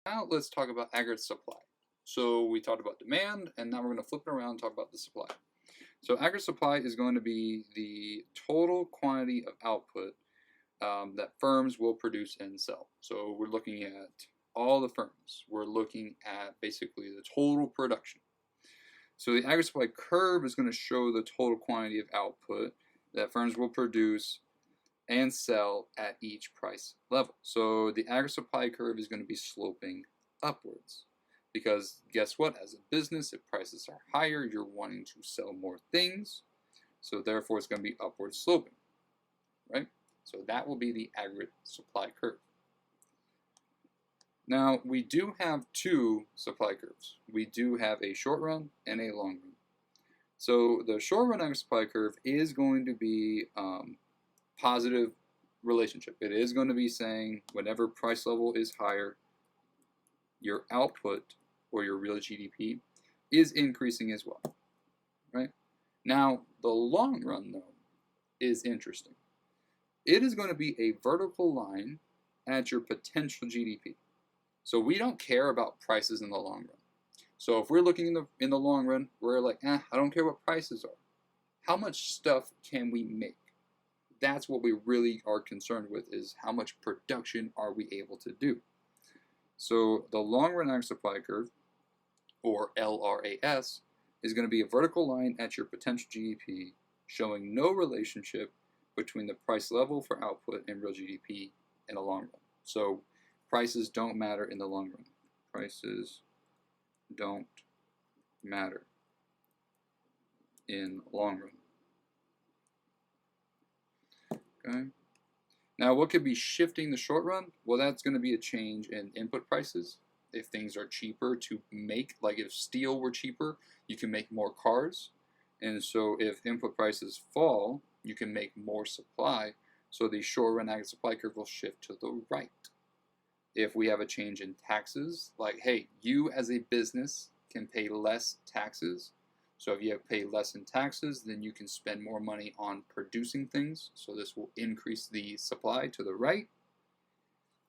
now let's talk about aggregate supply. So we talked about demand, and now we're going to flip it around and talk about the supply. So aggregate supply is going to be the total quantity of output that firms will produce and sell. So we're looking at all the firms. We're looking at basically the total production. So the aggregate supply curve is going to show the total quantity of output that firms will produce and sell at each price level. So the aggregate supply curve is going to be sloping upwards. Because guess what? As a business, if prices are higher, you're wanting to sell more things. So therefore, it's going to be upward sloping, right? So that will be the aggregate supply curve. Now, we do have two supply curves. We do have a short run and a long run. So the short run aggregate supply curve is going to be positive relationship. It is going to be saying whenever price level is higher, your output or your real GDP is increasing as well, right? Now, the long run, though, is interesting. It is going to be a vertical line at your potential GDP. So we don't care about prices in the long run. So if we're looking in the long run, we're like, I don't care what prices are. How much stuff can we make? That's what we really are concerned with, is how much production are we able to do. So the long run aggregate supply curve, or LRAS, is going to be a vertical line at your potential GDP showing no relationship between the price level for output and real GDP in the long run. So prices don't matter in the long run. Prices don't matter in the long run. Okay. Now, what could be shifting the short run? Well, that's going to be a change in input prices. If things are cheaper to make, like if steel were cheaper, you can make more cars. And so if input prices fall, you can make more supply. So the short run aggregate supply curve will shift to the right. If we have a change in taxes, like, hey, you as a business can pay less taxes. So if you have paid less in taxes, then you can spend more money on producing things. So this will increase the supply to the right.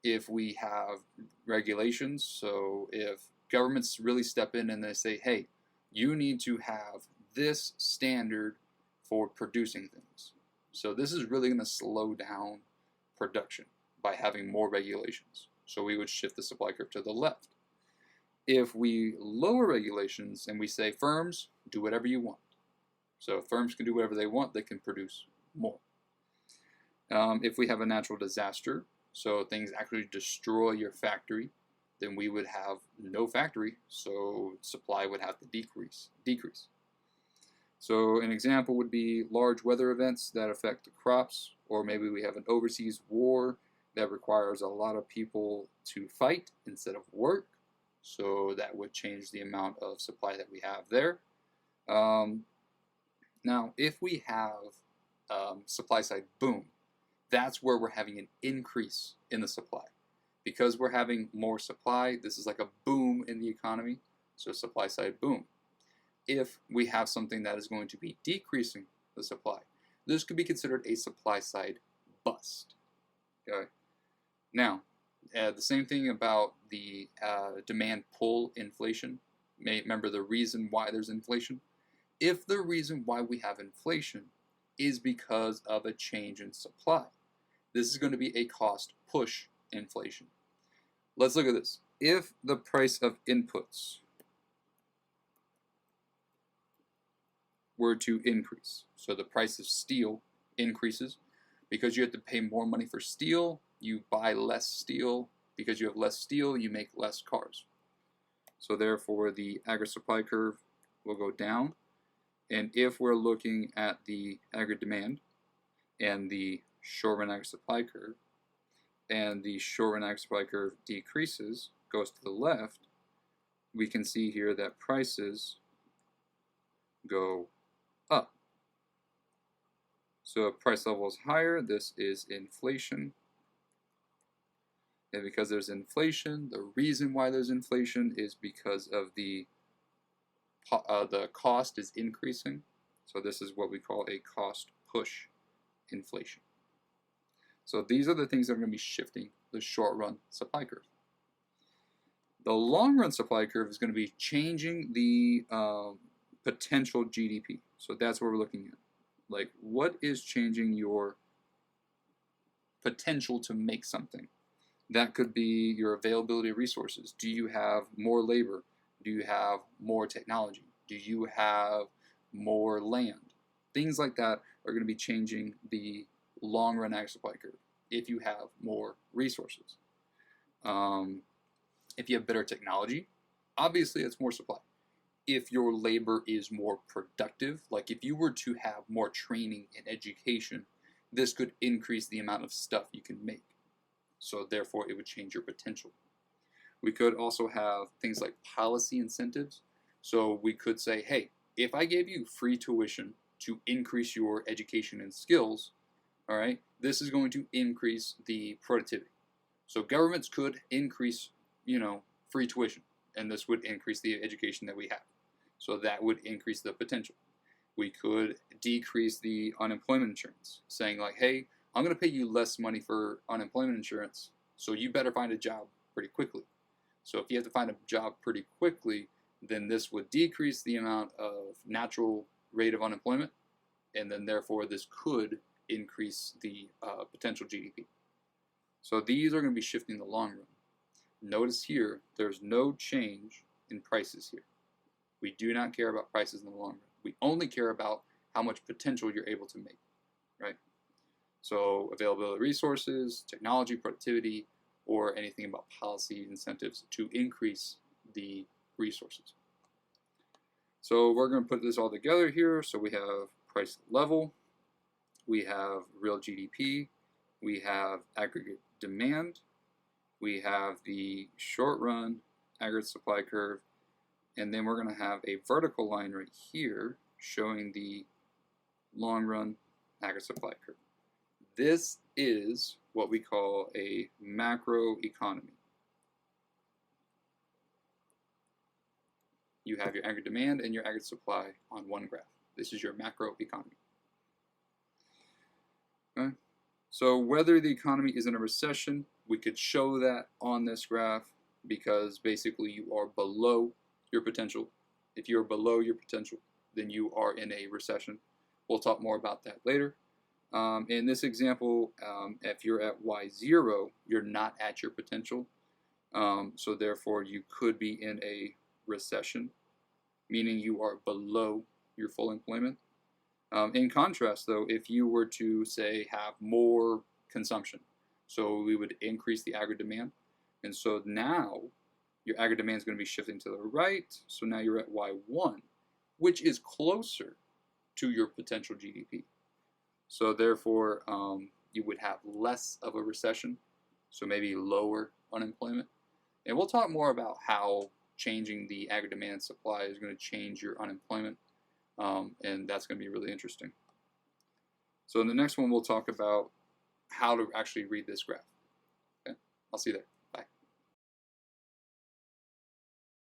If we have regulations, so if governments really step in and they say, hey, you need to have this standard for producing things. So this is really going to slow down production by having more regulations. So we would shift the supply curve to the left. If we lower regulations and we say, firms, do whatever you want. So if firms can do whatever they want, they can produce more. If we have a natural disaster, so things actually destroy your factory, then we would have no factory, so supply would have to decrease. So an example would be large weather events that affect the crops, or maybe we have an overseas war that requires a lot of people to fight instead of work. So that would change the amount of supply that we have there. Now, if we have supply side boom, that's where we're having an increase in the supply. Because we're having more supply, this is like a boom in the economy, so supply side boom. If we have something that is going to be decreasing the supply, this could be considered a supply side bust. Okay. Now, the same thing about the demand pull inflation. Remember the reason why there's inflation? If the reason why we have inflation is because of a change in supply, this is going to be a cost push inflation. Let's look at this. If the price of inputs were to increase, so the price of steel increases, because you have to pay more money for steel, you buy less steel. Because you have less steel, you make less cars. So therefore, the aggregate supply curve will go down. And if we're looking at the aggregate demand and the short run aggregate supply curve, and the short run aggregate supply curve decreases, goes to the left, we can see here that prices go up. So if price level is higher, this is inflation. And because there's inflation, the reason why there's inflation is because of the cost is increasing. So this is what we call a cost push inflation. So these are the things that are going to be shifting the short run supply curve. The long run supply curve is going to be changing the potential GDP. So that's what we're looking at. Like, what is changing your potential to make something? That could be your availability of resources. Do you have more labor? Do you have more technology? Do you have more land? Things like that are going to be changing the long run ag supply curve if you have more resources. If you have better technology, obviously it's more supply. If your labor is more productive, like if you were to have more training and education, this could increase the amount of stuff you can make. So therefore it would change your potential. We could also have things like policy incentives. So we could say, hey, if I gave you free tuition to increase your education and skills, all right, this is going to increase the productivity. So governments could increase, free tuition, and this would increase the education that we have. So that would increase the potential. We could decrease the unemployment insurance, saying like, hey, I'm going to pay you less money for unemployment insurance, so you better find a job pretty quickly. So if you have to find a job pretty quickly, then this would decrease the amount of natural rate of unemployment, and then therefore this could increase the potential GDP. So these are going to be shifting in the long run. Notice here, there's no change in prices here. We do not care about prices in the long run. We only care about how much potential you're able to make, right? So availability of resources, technology, productivity, or anything about policy incentives to increase the resources. So we're going to put this all together here. So we have price level, we have real GDP, we have aggregate demand, we have the short run aggregate supply curve, and then we're going to have a vertical line right here showing the long run aggregate supply curve. This is what we call a macro economy. You have your aggregate demand and your aggregate supply on one graph. This is your macro economy. Okay. So whether the economy is in a recession, we could show that on this graph because basically you are below your potential. If you're below your potential, then you are in a recession. We'll talk more about that later. In this example, if you're at Y0, you're not at your potential. So therefore you could be in a recession, meaning you are below your full employment. In contrast, though, if you were to, say, have more consumption, so we would increase the aggregate demand, and so now your aggregate demand is going to be shifting to the right, so now you're at Y1, which is closer to your potential GDP. So therefore, you would have less of a recession, so maybe lower unemployment. And we'll talk more about how changing the aggregate demand supply is going to change your unemployment. And that's going to be really interesting. So in the next one, we'll talk about how to actually read this graph. Okay, I'll see you there.